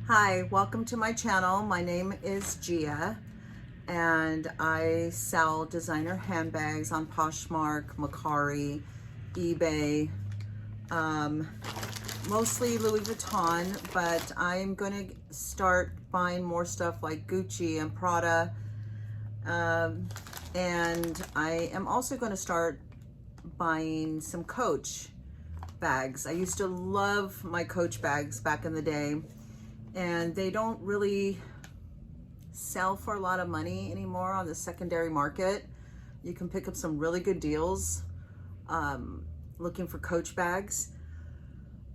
Hi, welcome to my channel. My name is Gia and I sell designer handbags on Poshmark, Mercari, eBay, mostly Louis Vuitton, but I'm going to start buying more stuff like Gucci and Prada. And I am also going to start buying some Coach bags. I used to love my Coach bags back in the day, and they don't really sell for a lot of money anymore on the secondary market. You can pick up some really good deals looking for Coach bags.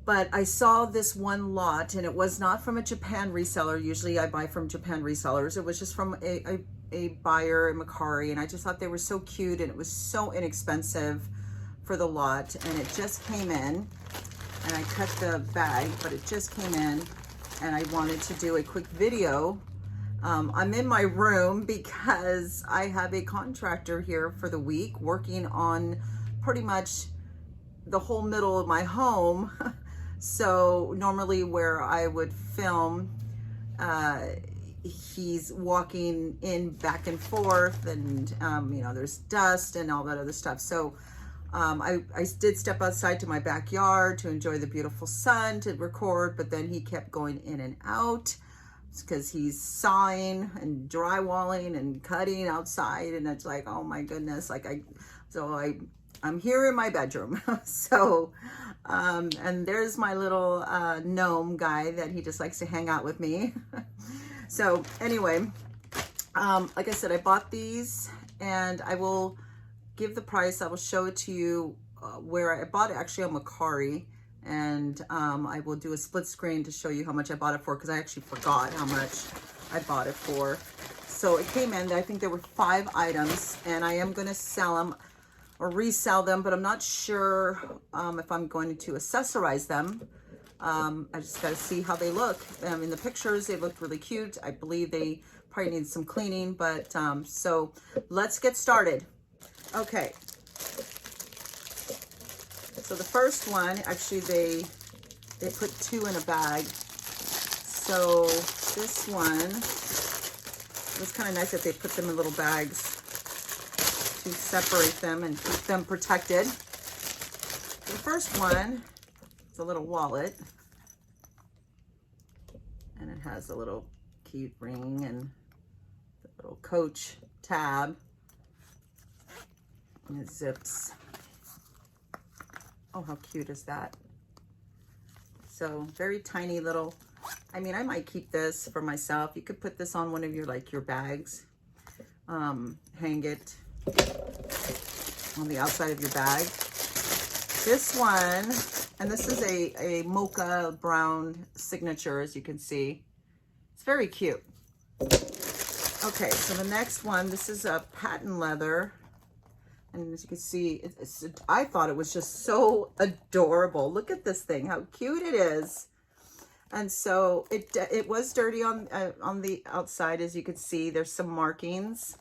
But I saw this one lot, and it was not from a Japan reseller. Usually I buy from Japan resellers. It was just from a buyer in Mercari, and I just thought they were so cute, and it was so inexpensive for the lot. And it just came in, and I cut the bag, but it just came in, and I wanted to do a quick video. I'm in my room because I have a contractor here for the week working on pretty much the whole middle of my home. So normally where I would film, he's walking in back and forth, and you know, there's dust and all that other stuff. So I did step outside to my backyard to enjoy the beautiful sun to record, but then he kept going in and out because he's sawing and drywalling and cutting outside, and it's like, oh my goodness, like I'm here in my bedroom. So and there's my little gnome guy that he just likes to hang out with me. So anyway, like I said, I bought these, and I will give the price. I will show it to you where I bought it, actually on Mercari, and I will do a split screen to show you how much I bought it for, because I actually forgot how much I bought it for. So it came in, I think there were 5 items, and I am going to sell them or resell them, but I'm not sure if I'm going to accessorize them. I just got to see how they look. In the pictures, they look really cute. I believe they probably need some cleaning, but so let's get started. Okay, so the first one, actually they put 2 in a bag. So this one, it was kind of nice that they put them in little bags to separate them and keep them protected. The first one is a little wallet, and it has a little key ring and the little Coach tab. And it zips. Oh, how cute is that? So very tiny little, I mean, I might keep this for myself. You could put this on one of your, like, your bags. Hang it on the outside of your bag. This one, and this is a mocha brown signature, as you can see. It's very cute. Okay, so the next one, this is a patent leather. And as you can see, I thought it was just so adorable. Look at this thing, how cute it is. And so it was dirty on the outside, as you can see. There's some markings.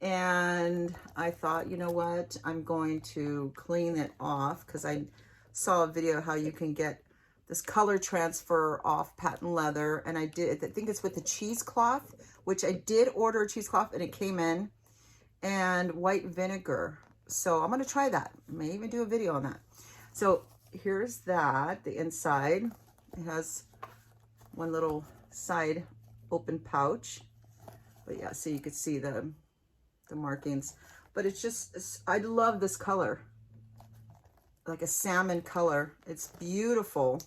And I thought, you know what? I'm going to clean it off, because I saw a video how you can get this color transfer off patent leather. And I think it's with the cheesecloth, which I did order a cheesecloth, and it came in. And white vinegar. So I'm going to try that. I may even do a video on that. So here's that, the inside. It has one little side open pouch. But yeah, so you could see the markings. But it's just, I love this color. Like a salmon color. It's beautiful.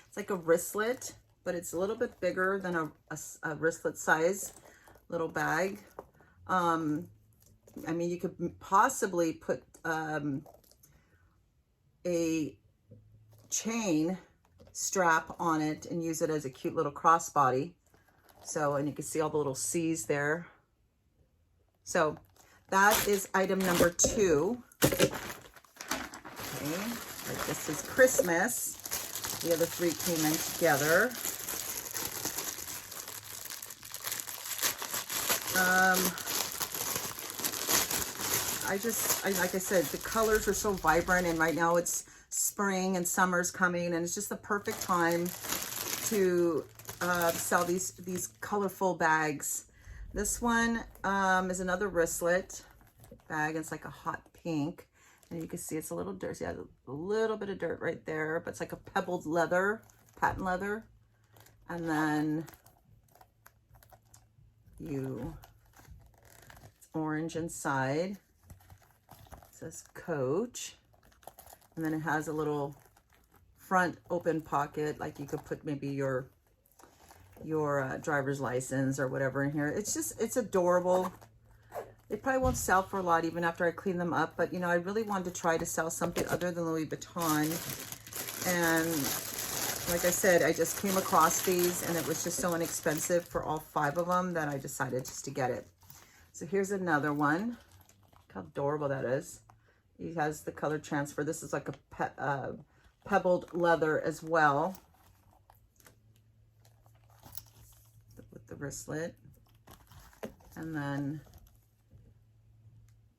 It's like a wristlet, but it's a little bit bigger than a wristlet size little bag. I mean, you could possibly put a chain strap on it and use it as a cute little crossbody. So, and you can see all the little C's there. So that is item number 2. Okay, like this is Christmas. The other 3 came in together. Like I said, the colors are so vibrant, and right now it's spring and summer's coming, and it's just the perfect time to sell these colorful bags. This one is another wristlet bag. It's like a hot pink. And you can see it's a little dirty. Yeah, a little bit of dirt right there, but it's like a pebbled leather, patent leather. And then it's orange inside. It says Coach. And then it has a little front open pocket, like you could put maybe your driver's license or whatever in here. It's adorable. They probably won't sell for a lot even after I clean them up, but you know, I really wanted to try to sell something other than Louis Vuitton. And like I said, I just came across these and it was just so inexpensive for all 5 of them that I decided just to get it. So here's another one. Look how adorable that is. It has the color transfer. This is like a pebbled leather as well. With the wristlet. And then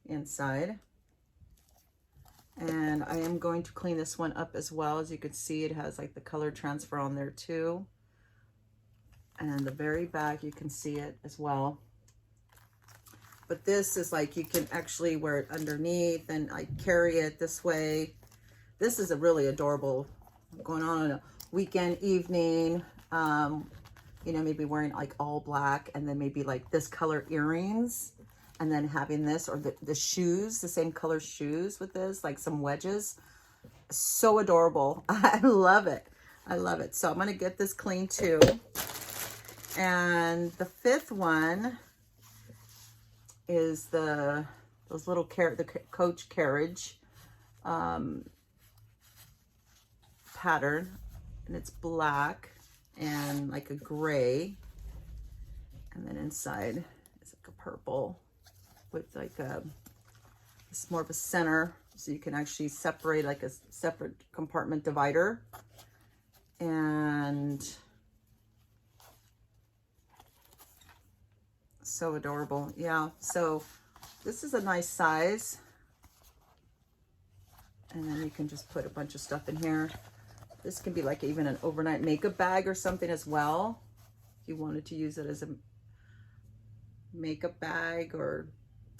inside. And I am going to clean this one up as well. As you can see, it has like the color transfer on there too. And the very back, you can see it as well. But this is like, you can actually wear it underneath, and I carry it this way. This is a really adorable, going on a weekend evening, you know, maybe wearing like all black and then maybe like this color earrings. And then having this, or the shoes, the same color shoes with this, like some wedges. So adorable. I love it. I love it. So I'm going to get this clean too. And the 5th one is the Coach carriage pattern. And it's black and like a gray. And then inside is like a purple. With like it's more of a center, so you can actually separate like a separate compartment divider. And so adorable. Yeah, so this is a nice size. And then you can just put a bunch of stuff in here. This can be like even an overnight makeup bag or something as well, if you wanted to use it as a makeup bag, or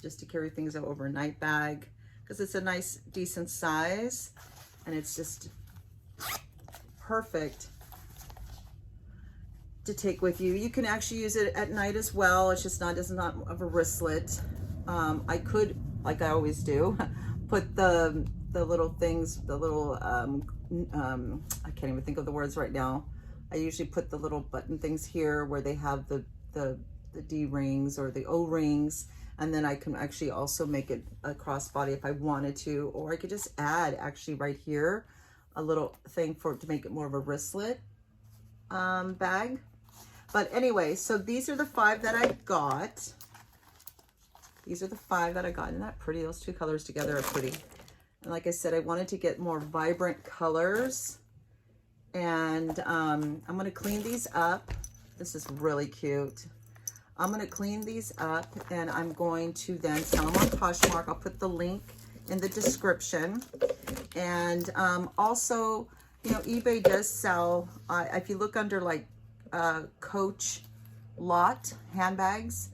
just to carry things out overnight bag, because it's a nice decent size and it's just perfect to take with you. You can actually use it at night as well. It's not of a wristlet. I could, like I always do, put the little things, the little I can't even think of the words right now. I usually put the little button things here where they have the D rings or the O rings. And then I can actually also make it a crossbody if I wanted to, or I could just add actually right here a little thing to make it more of a wristlet bag. But anyway, so these are the 5 that I got. These are the 5 that I got. Isn't that pretty? Those 2 colors together are pretty. And like I said, I wanted to get more vibrant colors. And I'm going to clean these up. This is really cute. I'm going to clean these up and I'm going to then sell them on Poshmark. I'll put the link in the description. And also, you know, eBay does sell, if you look under like Coach lot handbags,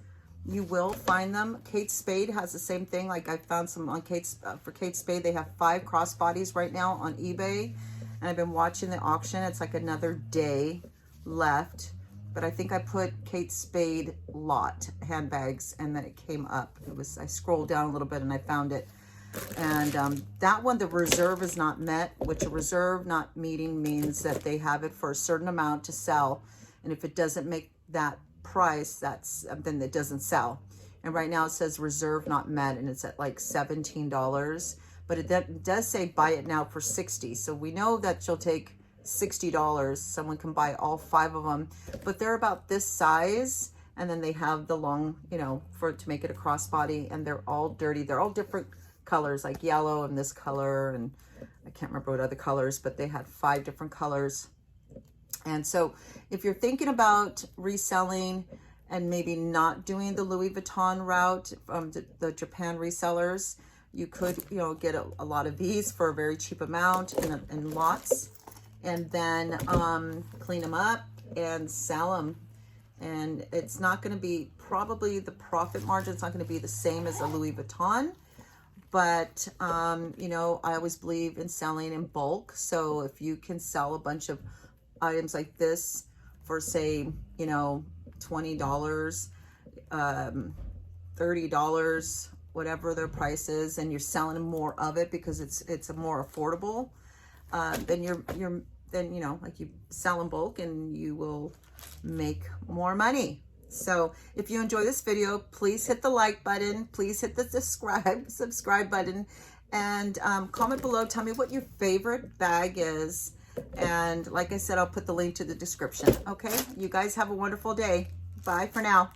you will find them. Kate Spade has the same thing. Like I found some on for Kate Spade. They have 5 crossbodies right now on eBay. And I've been watching the auction. It's like another day left. But I think I put Kate Spade lot handbags and then it came up. I scrolled down a little bit and I found it. And that one, the reserve is not met, which a reserve not meeting means that they have it for a certain amount to sell. And if it doesn't make that price, then it doesn't sell. And right now it says reserve not met and it's at like $17. But it does say buy it now for $60. So we know that she'll take $60. Someone can buy all 5 of them, but they're about this size, and then they have the long, you know, to make it a crossbody, and they're all dirty. They're all different colors, like yellow and this color, and I can't remember what other colors, but they had 5 different colors. And so if you're thinking about reselling and maybe not doing the Louis Vuitton route, the Japan resellers, you could, you know, get a lot of these for a very cheap amount in lots. And then clean them up and sell them. And it's not going to be, probably the profit margin, it's not going to be the same as a Louis Vuitton. But, you know, I always believe in selling in bulk. So if you can sell a bunch of items like this for, say, you know, $20, $30, whatever their price is, and you're selling more of it because it's a more affordable, then then, you know, like, you sell in bulk and you will make more money. So if you enjoy this video, please hit the like button, please hit the subscribe button, and comment below. Tell me what your favorite bag is. And like I said, I'll put the link to the description. Okay, you guys have a wonderful day. Bye for now.